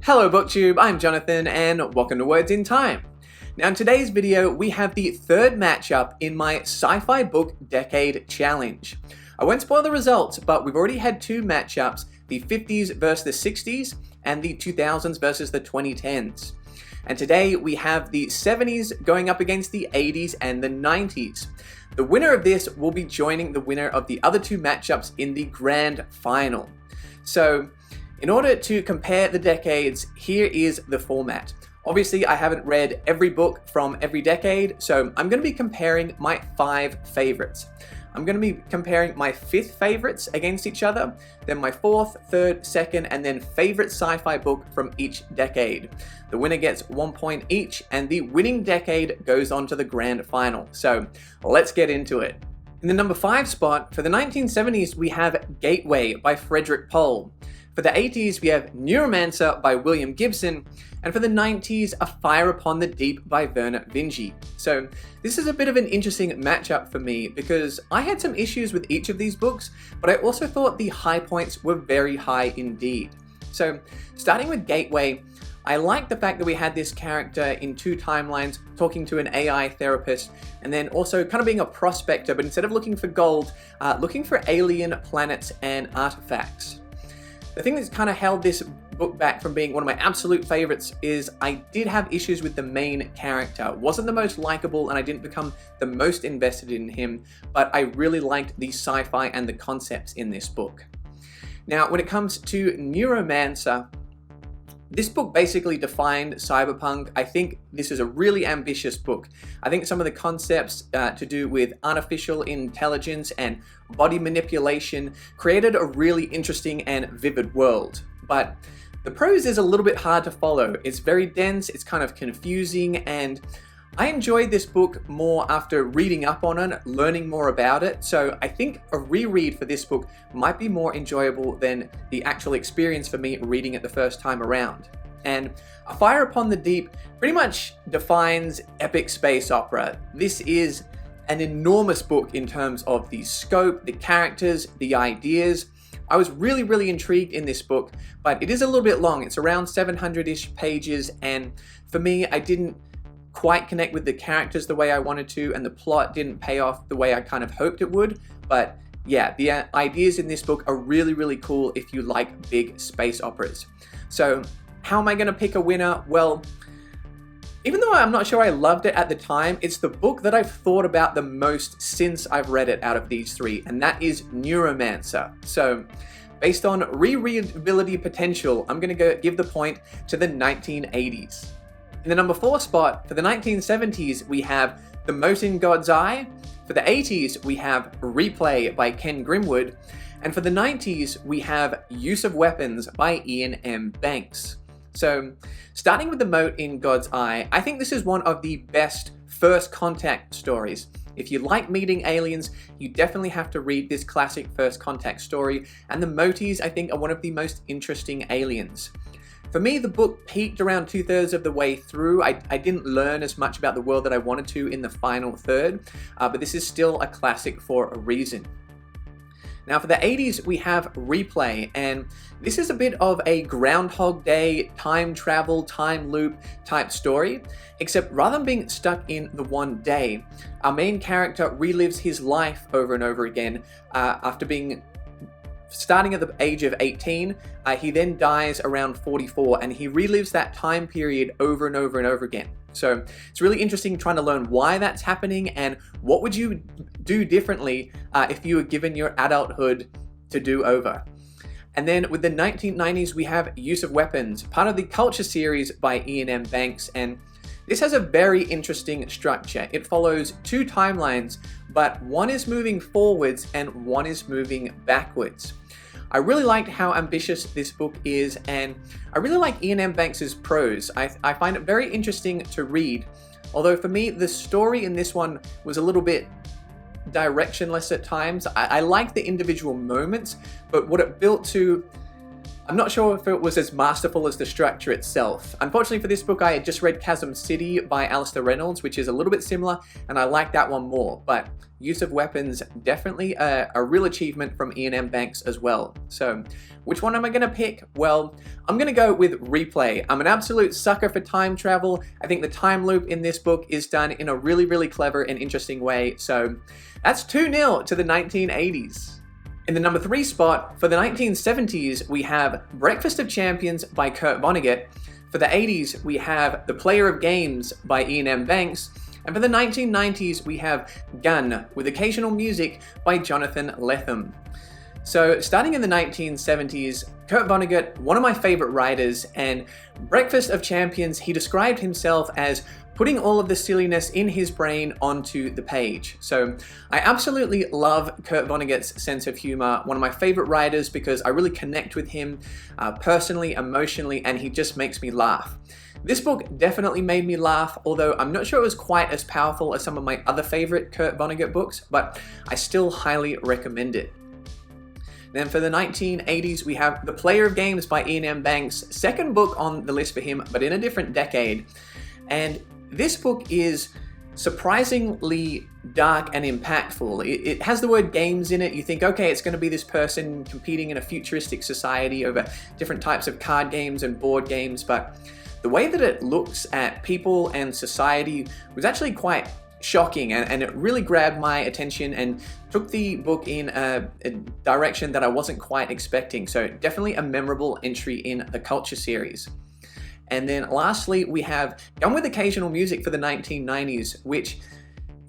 Hello BookTube, I'm Jonathan and welcome to Words in Time. Now in today's video we have the third matchup in my Sci-Fi Book Decade Challenge. I won't spoil the results, but we've already had two matchups, the 50s versus the 60s and the 2000s versus the 2010s. And today we have the 70s going up against the 80s and the 90s. The winner of this will be joining the winner of the other two matchups in the grand final. So in order to compare the decades, here is the format. Obviously, I haven't read every book from every decade, so I'm going to be comparing my 5 favorites. I'm going to be comparing my 5th favorites against each other, then my 4th, 3rd, 2nd, and then favorite sci-fi book from each decade. The winner gets 1 point each, and the winning decade goes on to the grand final. So let's get into it. In the number 5 spot, for the 1970s, we have Gateway by Frederik Pohl. For the 80s, we have Neuromancer by William Gibson, and for the 90s, A Fire Upon the Deep by Vernor Vinge. So this is a bit of an interesting matchup for me because I had some issues with each of these books, but I also thought the high points were very high indeed. So starting with Gateway, I like the fact that we had this character in 2 timelines talking to an AI therapist and then also kind of being a prospector, but instead of looking for gold, looking for alien planets and artifacts. The thing that's kind of held this book back from being one of my absolute favorites is I did have issues with the main character. Wasn't the most likable and I didn't become the most invested in him, but I really liked the sci-fi and the concepts in this book. Now, when it comes to Neuromancer, this book basically defined cyberpunk. I think this is a really ambitious book. I think some of the concepts to do with artificial intelligence and body manipulation created a really interesting and vivid world. But the prose is a little bit hard to follow. It's very dense, it's kind of confusing, and I enjoyed this book more after reading up on it, learning more about it, so I think a reread for this book might be more enjoyable than the actual experience for me reading it the first time around. And A Fire Upon the Deep pretty much defines epic space opera. This is an enormous book in terms of the scope, the characters, the ideas. I was really intrigued in this book, but it is a little bit long. It's around 700-ish pages, and for me, I didn't quite connect with the characters the way I wanted to, and the plot didn't pay off the way I kind of hoped it would. But yeah, the ideas in this book are really cool if you like big space operas. So how am I going to pick a winner? Well, even though I'm not sure I loved it at the time, it's the book that I've thought about the most since I've read it out of these 3, and that is Neuromancer. So based on rereadability potential, I'm going to give the point to the 1980s. In the number 4 spot, for the 1970s, we have The Mote in God's Eye. For the 80s, we have Replay by Ken Grimwood. And for the 90s, we have Use of Weapons by Ian M. Banks. So, starting with The Mote in God's Eye, I think this is one of the best first contact stories. If you like meeting aliens, you definitely have to read this classic first contact story, and the Motes, I think, are one of the most interesting aliens. For me, the book peaked around 2/3 of the way through. I didn't learn as much about the world that I wanted to in the final third, but this is still a classic for a reason. Now for the 80s, we have Replay, and this is a bit of a Groundhog Day, time travel, time loop type story, except rather than being stuck in the one day, our main character relives his life over and over again after starting at the age of 18, he then dies around 44, and he relives that time period over and over again. So it's really interesting trying to learn why that's happening and what would you do differently if you were given your adulthood to do over. And then with the 1990s, we have Use of Weapons, part of the Culture series by Ian M. Banks, and this has a very interesting structure. It follows 2 timelines, but one is moving forwards and one is moving backwards. I really liked how ambitious this book is, and I really like Ian M. Banks' prose. I find it very interesting to read, although for me, the story in this one was a little bit directionless at times. I like the individual moments, but what it built to, I'm not sure if it was as masterful as the structure itself. Unfortunately for this book, I had just read Chasm City by Alistair Reynolds, which is a little bit similar, and I like that one more. But use of weapons, definitely a real achievement from Ian M. Banks as well. So which one am I gonna pick? Well, I'm gonna go with Replay. I'm an absolute sucker for time travel. I think the time loop in this book is done in a really, really clever and interesting way. So that's 2-0 to the 1980s. In the number 3 spot, for the 1970s, we have Breakfast of Champions by Kurt Vonnegut. For the 80s, we have The Player of Games by Ian M. Banks. And for the 1990s, we have Gun, with occasional music by Jonathan Lethem. So starting in the 1970s, Kurt Vonnegut, one of my favorite writers, and Breakfast of Champions, he described himself as putting all of the silliness in his brain onto the page. So I absolutely love Kurt Vonnegut's sense of humor, one of my favorite writers because I really connect with him personally, emotionally, and he just makes me laugh. This book definitely made me laugh, although I'm not sure it was quite as powerful as some of my other favorite Kurt Vonnegut books, but I still highly recommend it. Then for the 1980s, we have The Player of Games by Ian M. Banks, second book on the list for him, but in a different decade. And this book is surprisingly dark and impactful. It has the word games in it. You think, okay, it's going to be this person competing in a futuristic society over different types of card games and board games, but the way that it looks at people and society was actually quite shocking, and it really grabbed my attention and took the book in a direction that I wasn't quite expecting. So definitely a memorable entry in the Culture series. And then lastly, we have Gun with Occasional Music for the 1990s, which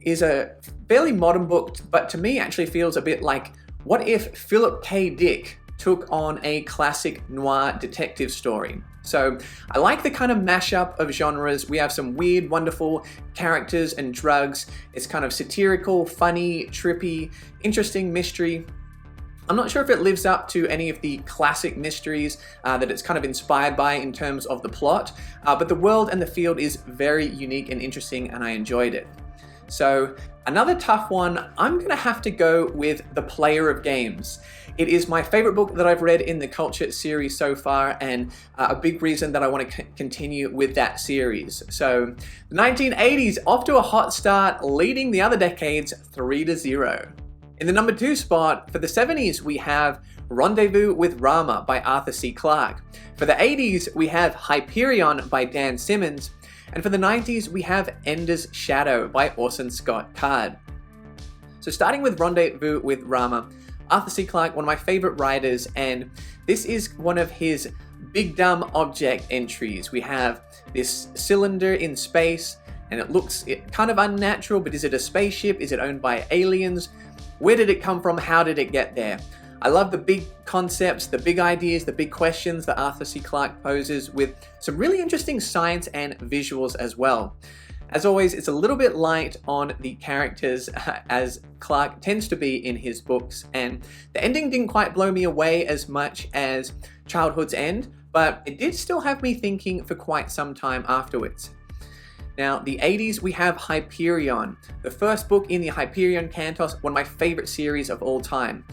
is a fairly modern book, but to me actually feels a bit like, what if Philip K. Dick took on a classic noir detective story? So I like the kind of mashup of genres. We have some weird, wonderful characters and drugs. It's kind of satirical, funny, trippy, interesting mystery. I'm not sure if it lives up to any of the classic mysteries that it's kind of inspired by in terms of the plot, but the world and the field is very unique and interesting, and I enjoyed it. So another tough one, I'm gonna have to go with The Player of Games. It is my favorite book that I've read in the Culture series so far, and a big reason that I want to continue with that series. So the 1980s, off to a hot start, leading the other decades 3-0. In the number 2 spot, for the 70s, we have Rendezvous with Rama by Arthur C. Clarke. For the 80s, we have Hyperion by Dan Simmons. And for the 90s, we have Ender's Shadow by Orson Scott Card. So starting with Rendezvous with Rama, Arthur C. Clarke, one of my favorite writers, and this is one of his big dumb object entries. We have this cylinder in space, and it looks kind of unnatural, but is it a spaceship? Is it owned by aliens? Where did it come from? How did it get there? I love the big concepts, the big ideas, the big questions that Arthur C. Clarke poses, with some really interesting science and visuals as well. As always, it's a little bit light on the characters, as Clarke tends to be in his books, and the ending didn't quite blow me away as much as Childhood's End, but it did still have me thinking for quite some time afterwards. Now, the 80s, we have Hyperion, the first book in the Hyperion Cantos, one of my favorite series of all time.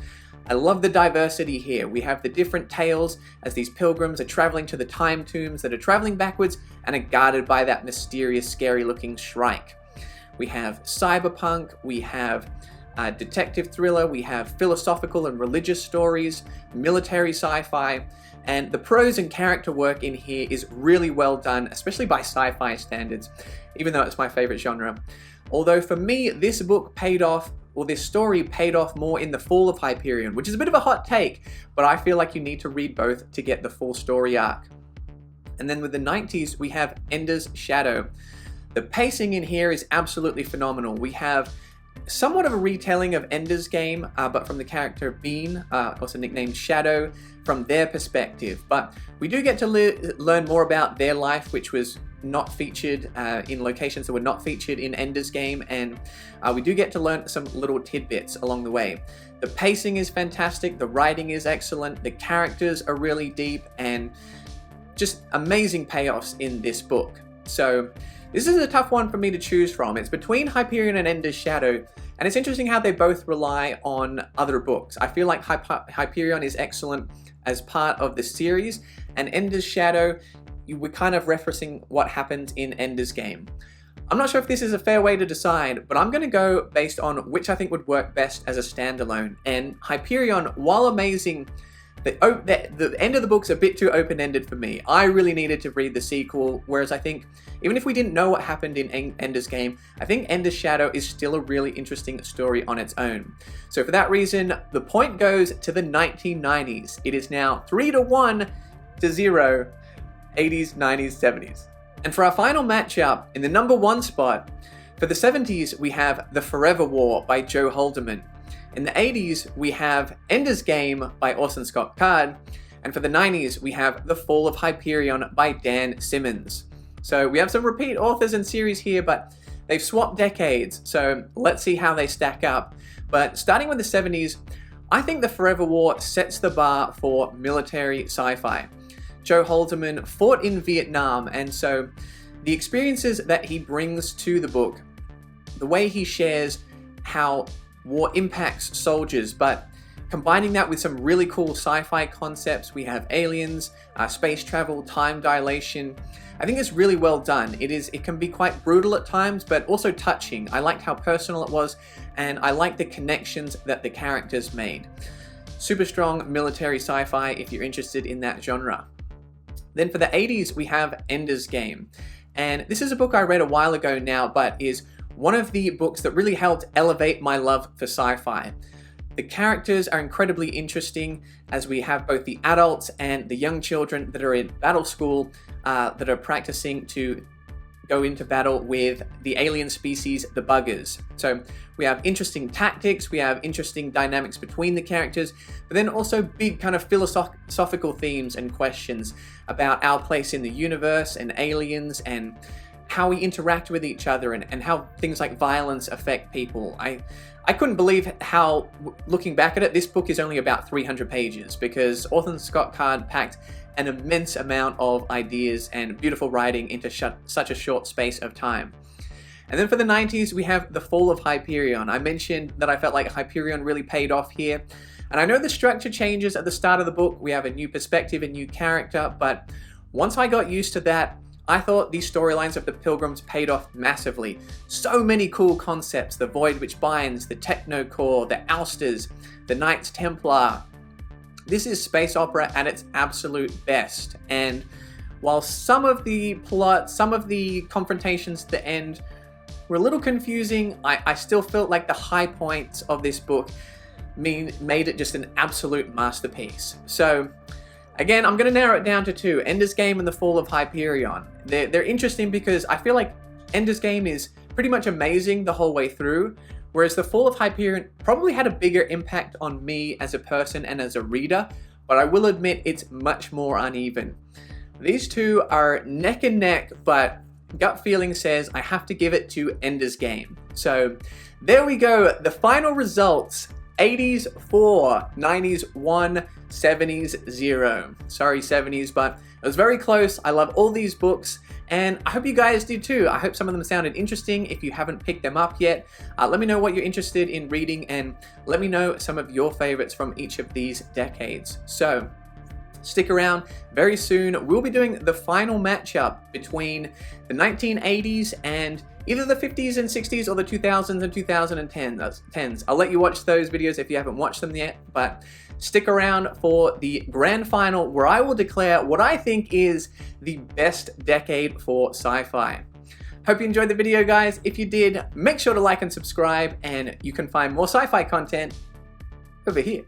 I love the diversity here. We have the different tales as these pilgrims are traveling to the time tombs that are traveling backwards and are guarded by that mysterious, scary-looking Shrike. We have cyberpunk, we have detective thriller, we have philosophical and religious stories, military sci-fi, and the prose and character work in here is really well done, especially by sci-fi standards, even though it's my favorite genre. Although for me, this book paid off, or this story paid off more in The Fall of Hyperion, which is a bit of a hot take, but I feel like you need to read both to get the full story arc. And then with the 90s, we have Ender's Shadow. The pacing in here is absolutely phenomenal. We have somewhat of a retelling of Ender's Game, but from the character Bean, also nicknamed Shadow, from their perspective. But we do get to learn more about their life, which was not featured in locations that were not featured in Ender's Game, and we do get to learn some little tidbits along the way. The pacing is fantastic, the writing is excellent, the characters are really deep, and just amazing payoffs in this book. So this is a tough one for me to choose from. It's between Hyperion and Ender's Shadow, and it's interesting how they both rely on other books. I feel like Hyperion is excellent as part of the series, and Ender's Shadow, you were kind of referencing what happened in Ender's Game. I'm not sure if this is a fair way to decide, but I'm going to go based on which I think would work best as a standalone. And Hyperion, while amazing, the end of the book's a bit too open-ended for me. I really needed to read the sequel, whereas I think, even if we didn't know what happened in Ender's Game, I think Ender's Shadow is still a really interesting story on its own. So for that reason, the point goes to the 1990s. It is now 3-1 to 0, 80s, 90s, 70s. And for our final matchup, in the number 1 spot, for the 70s, we have The Forever War by Joe Haldeman. In the 80s, we have Ender's Game by Orson Scott Card. And for the 90s, we have The Fall of Hyperion by Dan Simmons. So we have some repeat authors and series here, but they've swapped decades. So let's see how they stack up. But starting with the 70s, I think The Forever War sets the bar for military sci-fi. Joe Haldeman fought in Vietnam, and so the experiences that he brings to the book, the way he shares how war impacts soldiers, but combining that with some really cool sci-fi concepts. We have aliens, space travel, time dilation. I think it's really well done. It can be quite brutal at times, but also touching. I liked how personal it was, and I liked the connections that the characters made. Super strong military sci-fi if you're interested in that genre. Then for the 80s, we have Ender's Game. And this is a book I read a while ago now, but is one of the books that really helped elevate my love for sci-fi. The characters are incredibly interesting, as we have both the adults and the young children that are in battle school that are practicing to go into battle with the alien species, the buggers. So we have interesting tactics, we have interesting dynamics between the characters, but then also big kind of philosophical themes and questions about our place in the universe and aliens and how we interact with each other and how things like violence affect people. I couldn't believe how, looking back at it, this book is only about 300 pages because Orson Scott Card packed an immense amount of ideas and beautiful writing into such a short space of time. And then for the 90s, we have The Fall of Hyperion. I mentioned that I felt like Hyperion really paid off here. And I know the structure changes at the start of the book. We have a new perspective, a new character, but once I got used to that, I thought these storylines of the Pilgrims paid off massively. So many cool concepts: the Void which binds, the Technocore, the Ousters, the Knights Templar. This is space opera at its absolute best. And while some of the plot, some of the confrontations at the end were a little confusing, I still felt like the high points of this book made it just an absolute masterpiece. So again, I'm going to narrow it down to 2, Ender's Game and The Fall of Hyperion. They're interesting because I feel like Ender's Game is pretty much amazing the whole way through, whereas The Fall of Hyperion probably had a bigger impact on me as a person and as a reader, but I will admit it's much more uneven. These two are neck and neck, but gut feeling says I have to give it to Ender's Game. So there we go, the final results. 80s 4, 90s 1, 70s 0. Sorry 70s, but it was very close. I love all these books, and I hope you guys did too. I hope some of them sounded interesting. If you haven't picked them up yet, let me know what you're interested in reading, and let me know some of your favorites from each of these decades. So stick around. Very soon we'll be doing the final matchup between the 1980s and either the 50s and 60s or the 2000s and 2010s. I'll let you watch those videos if you haven't watched them yet, but stick around for the grand final where I will declare what I think is the best decade for sci-fi. Hope you enjoyed the video, guys. If you did, make sure to like and subscribe, and you can find more sci-fi content over here.